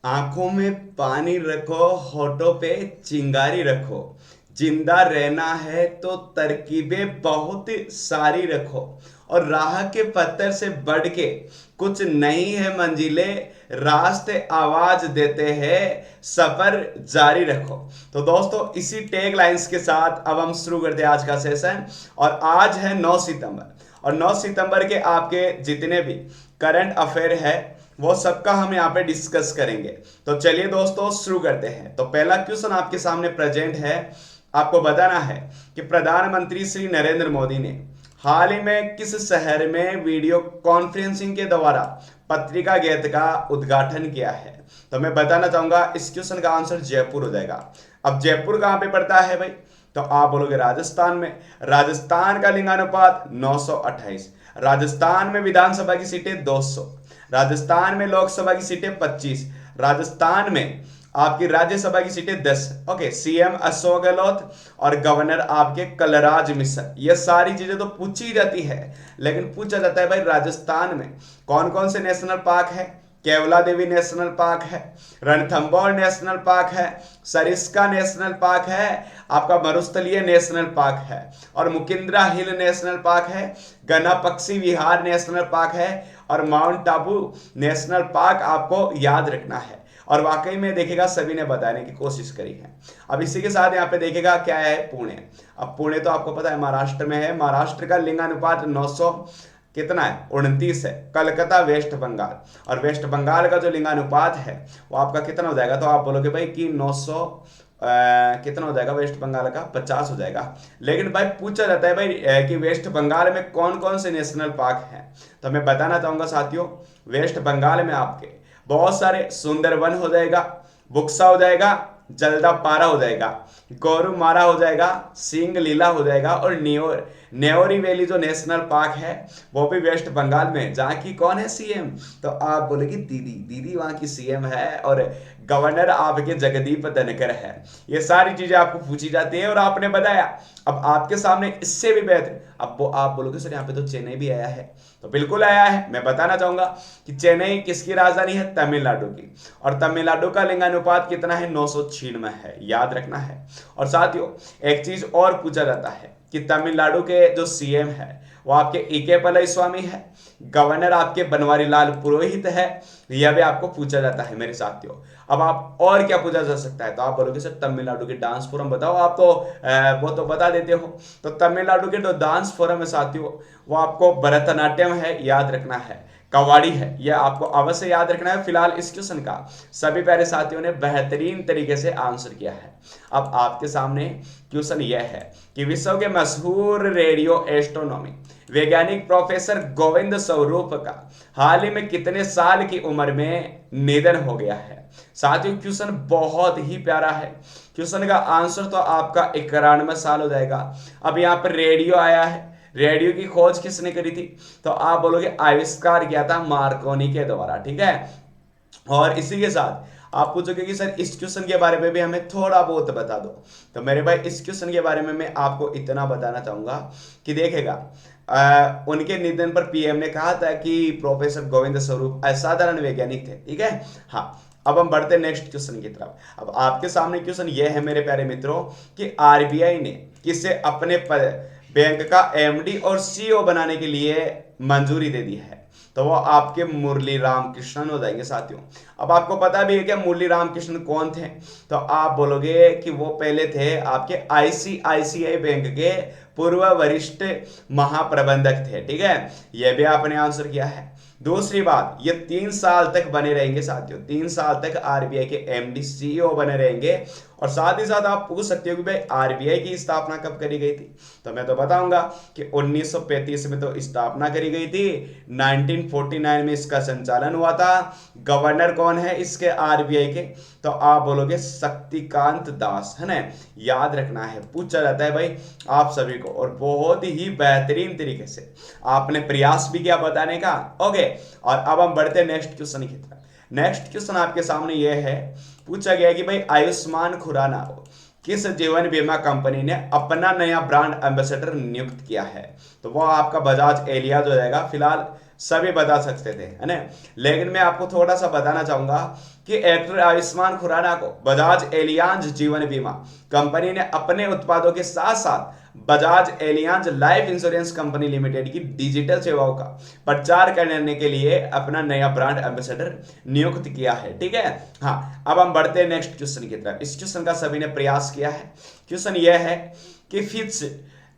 आंखों में पानी रखो, होठों पे चिंगारी रखो। जिंदा रहना है तो तरकीबें बहुत सारी रखो। और राह के पत्थर से बढ़ के कुछ नहीं है मंजिलें, रास्ते आवाज देते हैं, सफर जारी रखो। तो दोस्तों, इसी टैग लाइंस के साथ अब हम शुरू करते हैं आज का सेशन। और आज है 9 सितंबर, और 9 सितंबर के आपके जितने भी करंट अफेयर है वो सबका हम यहाँ पे डिस्कस करेंगे। तो चलिए दोस्तों, शुरू करते हैं। तो पहला क्वेश्चन आपके सामने प्रेजेंट है। आपको बताना है कि प्रधानमंत्री श्री नरेंद्र मोदी ने हाल ही में किस शहर में वीडियो कॉन्फ्रेंसिंग के द्वारा पत्रिका गेट का उद्घाटन किया है। तो मैं बताना चाहूंगा इस क्वेश्चन का आंसर जयपुर हो जाएगा। अब जयपुर कहां पे पड़ता है भाई? तो आप बोलोगे राजस्थान में। राजस्थान का लिंगानुपात 928। राजस्थान में विधानसभा की सीटें 200। राजस्थान में लोकसभा की सीटें 25। राजस्थान में आपकी राज्यसभा की सीटें 10। ओके, सीएम अशोक गहलोत और गवर्नर आपके कलराज मिश्र। ये सारी चीजें तो पूछी जाती है, लेकिन पूछा जाता है भाई राजस्थान में कौन कौन से नेशनल पार्क है। केवला देवी नेशनल पार्क है, रणथंबोर नेशनल पार्क है, सरिस्का नेशनल पार्क है, आपका मरुस्थलीय नेशनल पार्क है, और मुकिंद्रा हिल नेशनल पार्क है, गना पक्षी विहार नेशनल पार्क है, और माउंट आबू नेशनल पार्क आपको याद रखना है। और वाकई में देखिएगा सभी ने बताने की कोशिश करी है। अब इसी के साथ यहाँ पे देखिएगा क्या है, पुणे। अब पुणे तो आपको पता है महाराष्ट्र में है। महाराष्ट्र का लिंगानुपात 900 कितना है, 29 है। कलकत्ता वेस्ट बंगाल, और वेस्ट बंगाल का जो लिंगानुपात है वो आपका कितना हो जाएगा? तो आप बोलोगे भाई कि 900 कितना हो जाएगा वेस्ट बंगाल का? 50 हो जाएगा। लेकिन भाई पूछा जाता है भाई कि वेस्ट बंगाल में कौन कौन से नेशनल पार्क हैं। तो मैं बताना चाहूंगा साथियों, वेस्ट बंगाल में आपके बहुत सारे सुंदरवन हो जाएगा, बुक्सा हो जाएगा, जल्दा पारा हो जाएगा, गोरुमारा हो जाएगा, सिंग लीला हो जाएगा, और न्योरी वैली जो नेशनल पार्क है वो भी वेस्ट बंगाल में, जहाँ की कौन है सीएम? तो आप बोलेगी दीदी। दीदी वहाँ की सीएम है, और गवर्नर आपके जगदीप धनखड़ है। ये सारी चीजें आपको पूछी जाती है और आपने बताया। अब आपके सामने इससे भी बेहतर, अब वो आप बोलोगे सर यहाँ पे तो चेन्नई भी आया है। तो बिल्कुल आया है। मैं बताना चाहूंगा कि चेन्नई किसकी राजधानी है? तमिलनाडु की। और तमिलनाडु का लिंगानुपात कितना है? 996 है, याद रखना है। और साथियों, एक चीज और पूछा जाता है कि तमिलनाडु के जो सीएम है वो आपके ईके पलानीस्वामी है, गवर्नर आपके बनवारी लाल पुरोहित है। यह भी आपको पूछा जाता है मेरे साथियों। अब आप और क्या पूछा जा सकता है? तो आप बोलोगे सर तमिलनाडु के डांस फोरम बताओ। आप तो वो तो बता देते हो। तो तमिलनाडु के जो डांस फोरम है साथियों, वो आपको भरतनाट्यम है, याद रखना है, कवाड़ी है, यह आपको अवश्य याद रखना है। फिलहाल इस क्वेश्चन का सभी प्यारे साथियों ने बेहतरीन तरीके से आंसर किया है। अब आपके सामने क्वेश्चन यह है कि विश्व के मशहूर रेडियो एस्ट्रोनॉमी वैज्ञानिक प्रोफेसर गोविंद स्वरूप का हाल ही में कितने साल की उम्र में निधन हो गया है। साथियों, क्वेश्चन बहुत ही प्यारा है। क्वेश्चन का आंसर तो आपका 91 साल हो जाएगा। अब यहाँ पर रेडियो आया है, रेडियो की खोज किसने करी थी? तो आप बोलोगे आविष्कार किया था मार्कोनी के द्वारा, ठीक है। और इसी के साथ आप पूछोगे कि सर इस क्वेश्चन के बारे में भी हमें थोड़ा बहुत बता दो। तो मेरे भाई, इस क्वेश्चन के बारे में मैं आपको इतना बताना चाहूंगा कि देखेगा उनके निधन पर पीएम ने कहा था कि प्रोफेसर गोविंद स्वरूप असाधारण वैज्ञानिक थे, ठीक है। हाँ, अब हम बढ़ते नेक्स्ट क्वेश्चन की तरफ। अब आपके सामने क्वेश्चन ये है मेरे प्यारे मित्रों कि आरबीआई ने किसे अपने बैंक का एमडी और सीईओ बनाने के लिए मंजूरी दे दी है। तो वो आपके मुरली राम कृष्णन हो जाएंगे साथियों। अब आपको पता भी है क्या मुरली राम कृष्णन कौन थे? तो आप बोलोगे कि वो पहले थे आपके आईसीआईसीआई बैंक के पूर्व वरिष्ठ महाप्रबंधक थे, ठीक है। यह भी आपने आंसर किया है। दूसरी बात, ये 3 साल तक बने रहेंगे साथियों। 3 साल तक आरबीआई के एमडी सीईओ बने रहेंगे। और साथ ही साथ आप पूछ सकते हो कि भाई आरबीआई की स्थापना कब करी गई थी? तो मैं तो बताऊंगा कि 1935 में तो स्थापना करी गई थी। 1949 में इसका संचालन हुआ था। गवर्नर कौन है इसके आरबीआई के? तो आप बोलोगे शक्तिकांत दास, है ना। याद रखना है, पूछा जाता है भाई आप सभी को, और बहुत ही बेहतरीन तरीके से आपने प्रयास भी किया बताने का। ओके, और अब हम बढ़ते नेक्स्ट क्वेश्चन की तरफ। नेक्स्ट क्वेश्चन आपके सामने यह है, पूछा गया कि भाई आयुष्मान खुराना को किस जीवन बीमा कंपनी ने अपना नया ब्रांड एम्बेसडर नियुक्त किया है? तो वो आपका बजाज एलियाज हो जाएगा। फिलहाल सभी बता सकते थे, है ना। लेकिन मैं आपको थोड़ा सा बताना चाहूंगा कि एक्टर आयुष्मान खुराना को बजाज एलियांज जीवन बीमा कंपनी ने अपने उत्पादों के साथ साथ Bajaj Allianz life insurance company limited की डिजिटल सेवाओं का प्रचार करने के लिए अपना नया ब्रांड एम्बेसडर नियुक्त किया है, ठीक है। हाँ, अब हम बढ़ते हैं नेक्स्ट क्वेश्चन की तरफ। इस क्वेश्चन का सभी ने प्रयास किया है। क्वेश्चन यह है कि फिच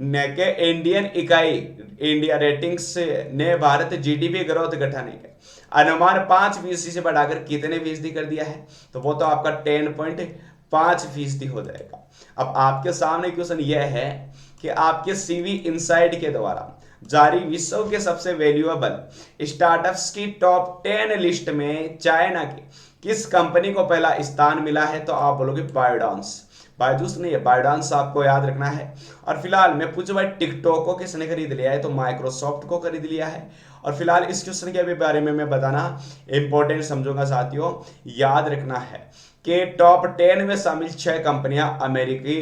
ने के इंडियन इकाई इंडिया रेटिंग्स ने भारत जीडीपी ग्रोथ घटाने के अनुमान 5% से बढ़ाकर कितने फीसदी कर दिया है? तो वो तो आपका 10.5% हो जाएगा। अब आपके सामने क्वेश्चन यह है कि आपके सीवी इनसाइड के द्वारा जारी विश्व के सबसे वैल्यूएबल स्टार्टअप्स की टॉप 10 लिस्ट में चाइना की किस कंपनी को पहला स्थान मिला है? तो आप बोलोगे बायोडांस। बायजूस नहीं है, बायोडांस आपको याद रखना है। और फिलहाल मैं पूछूं भाई टिकटॉक को किसने खरीद लिया है? तो माइक्रोसॉफ्ट को खरीद लिया है। और फिलहाल इस क्वेश्चन के बारे में मैं बताना इंपॉर्टेंट समझूंगा साथियों, याद रखना है कि टॉप 10 में शामिल 6 कंपनियां अमेरिकी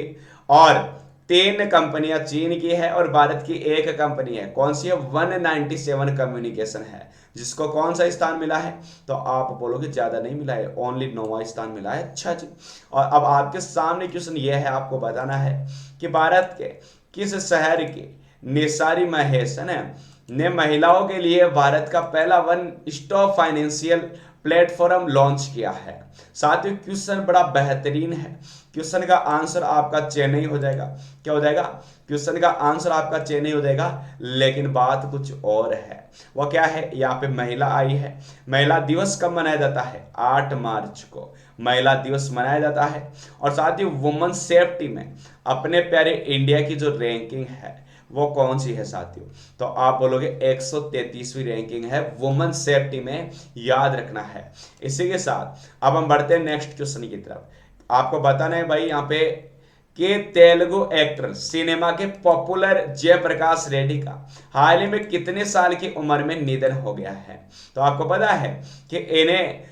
और 3 कंपनियां चीन की है और भारत की एक कंपनी है। कौन सी है? 197 कम्युनिकेशन है, जिसको कौन सा स्थान मिला है? तो आप बोलोगे ज्यादा नहीं मिला है, ओनली 9वां स्थान मिला है। अच्छा जी। और अब आपके सामने क्वेश्चन यह है, आपको बताना है कि भारत के किस शहर की निसारी महेश है ना ने महिलाओं के लिए भारत का पहला one stop financial platform launch किया है? साथियों क्वेश्चन बड़ा बेहतरीन है। क्वेश्चन का आंसर आपका चेन्नई हो जाएगा। क्या हो जाएगा? क्वेश्चन का आंसर आपका चेन्नई हो जाएगा। लेकिन बात कुछ और है। वो क्या है? यहाँ पे महिला आई है। महिला दिवस कब मनाया जाता है? 8 मार्च को महिला दिवस मनाया जाता है। और साथ ही वुमेन सेफ्टी में अपने प्यारे इंडिया की जो रैंकिंग है वो कौन सी है साथियों? तो आप बोलोगे 133वीं रैंकिंग है वुमेन सेफ्टी में, याद रखना है। इसी के साथ अब हम बढ़ते हैं नेक्स्ट क्वेश्चन की तरफ। आपको बताना है भाई यहाँ पे कि तेलुगु एक्टर सिनेमा के पॉपुलर जयप्रकाश रेड्डी का हाल ही में कितने साल की उम्र में निधन हो गया है? तो आपको पता है कि इन्हें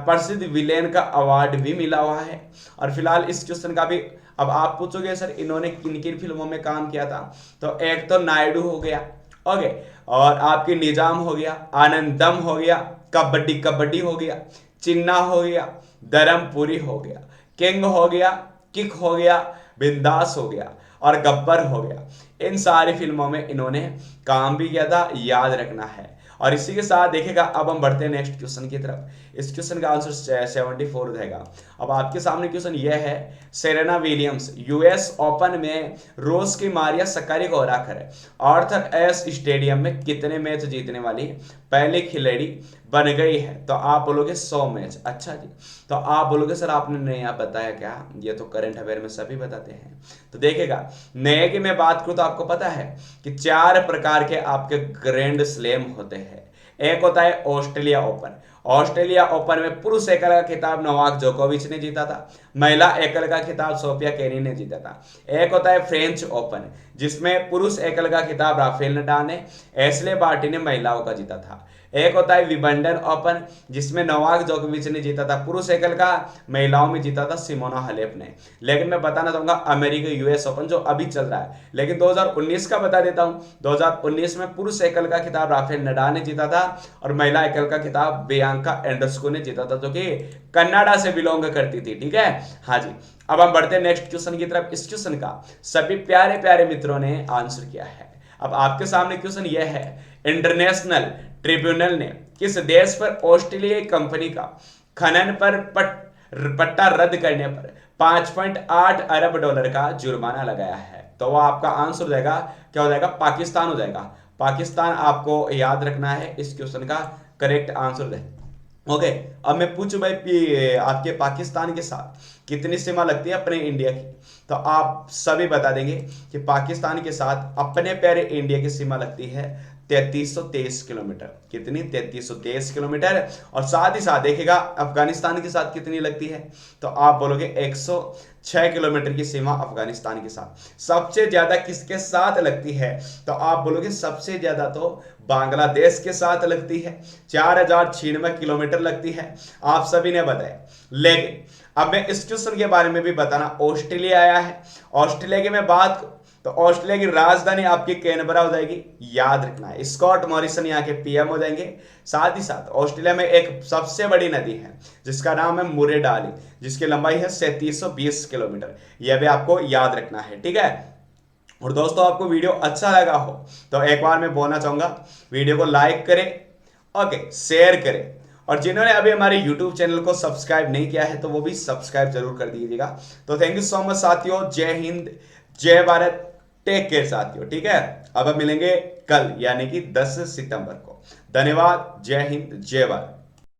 प्रसिद्ध विलेन का अवार्ड भी मिला हुआ है। और फिलहाल इस क्वेश्चन का भी अब आप पूछोगे सर इन्होंने किन किन फिल्मों में काम किया था? तो एक तो नायडू हो गया, ओके, और आपकी निजाम हो गया, आनंदम हो गया, कबड्डी कबड्डी हो गया, चिन्ना हो गया, धर्मपुरी हो गया, किंग हो गया, किक हो गया, बिंदास हो गया और गब्बर हो गया। इन सारी फिल्मों में इन्होंने काम भी किया था, याद रखना है। और इसी के साथ देखिएगा अब हम बढ़ते हैं नेक्स्ट क्वेश्चन की तरफ। इस क्वेश्चन का आंसर 74 रहेगा। अब आपके सामने क्वेश्चन यह है, सेरेना विलियम्स यूएस ओपन में रूस की मारिया सक्कारी को हराकर आर्थर एस स्टेडियम में कितने मैच जीतने वाली पहले खिलाड़ी बन गई है? तो आप बोलोगे 100 मैच। अच्छा जी। तो आप बोलोगे सर आपने नया बताया क्या? ये तो करंट अफेयर में सभी बताते हैं। तो देखिएगा नए की मैं बात करूं तो आपको पता है कि 4 प्रकार के आपके ग्रैंड स्लैम होते हैं। एक होता है ऑस्ट्रेलिया ओपन। ऑस्ट्रेलिया ओपन में पुरुष एकल का खिताब नोवाक जोकोविच ने जीता था। महिला एकल का खिताब सोफिया केनी ने जीता था। एक होता है फ्रेंच ओपन, जिसमें पुरुष एकल का खिताब राफेल नडाल ने, एशले बार्टी ने महिलाओं का जीता था। एक होता है विंबलडन ओपन, जिसमें नोवाक जोकोविच ने जीता था पुरुष एकल का, महिलाओं में जीता था सिमोना हालेप ने। लेकिन मैं बताना चाहूंगा अमेरिका यूएस ओपन जो अभी चल रहा है, लेकिन 2019 का बता देता हूं। 2019 में पुरुष एकल का खिताब राफेल नडाल ने जीता था और महिला एकल का खिताब बियांका एंड्रेस्को ने जीता था, जो कि कनाडा से बिलोंग करती थी, ठीक है। हाँ जी। अब हम बढ़ते हैं नेक्स्ट क्वेश्चन की तरफ। इस क्वेश्चन का सभी प्यारे प्यारे मित्रों ने आंसर किया है। अब आपके सामने क्वेश्चन यह है, इंटरनेशनल ट्रिब्यूनल ने किस देश पर ऑस्ट्रेलियाई कंपनी का खनन पर पट्टा रद्द करने पर 5.8 अरब डॉलर का जुर्माना लगाया है? तो वो आपका आंसर हो जाएगा, क्या हो जाएगा? पाकिस्तान हो जाएगा। पाकिस्तान आपको याद रखना है, इस क्वेश्चन का करेक्ट आंसर है। ओके, अब मैं पूछूं भाई आपके पाकिस्तान के साथ कितनी सीमा लगती है अपने इंडिया की? तो आप सभी बता देंगे कि पाकिस्तान के साथ अपने प्यारे इंडिया की सीमा लगती है 3323 किलोमीटर। कितनी? 3323 किलोमीटर। और साथ ही साथ देखिएगा अफगानिस्तान के साथ कितनी लगती है? तो आप बोलोगे 106 किलोमीटर की सीमा अफगानिस्तान के साथ। सबसे ज्यादा किसके साथ लगती है? तो आप बोलोगे सबसे ज्यादा तो बांग्लादेश के साथ लगती है, 4096 किलोमीटर लगती है। आप सभी ने बताया। लेकिन अब मैं इस क्वेश्चन के बारे में भी बताना, ऑस्ट्रेलिया आया है। ऑस्ट्रेलिया की मैं बात तो ऑस्ट्रेलिया की राजधानी आपकी कैनबरा हो जाएगी, याद रखना है। स्कॉट मॉरिसन यहाँ के पीएम हो जाएंगे। साथ ही साथ ऑस्ट्रेलिया में एक सबसे बड़ी नदी है जिसका नाम है मुरे डाली, जिसकी लंबाई है 3720 किलोमीटर। यह भी आपको याद रखना है, ठीक है। और दोस्तों आपको वीडियो अच्छा लगा हो तो एक बार मैं बोलना चाहूंगा, वीडियो को लाइक करें, ओके, शेयर करें, और जिन्होंने अभी हमारे YouTube चैनल को सब्सक्राइब नहीं किया है तो वो भी सब्सक्राइब जरूर कर दीजिएगा। तो थैंक यू सो मच साथियों, जय हिंद, जय भारत, टेक केयर साथियों, ठीक है। अब हम मिलेंगे कल यानी कि 10 सितंबर को। धन्यवाद, जय हिंद, जय भारत।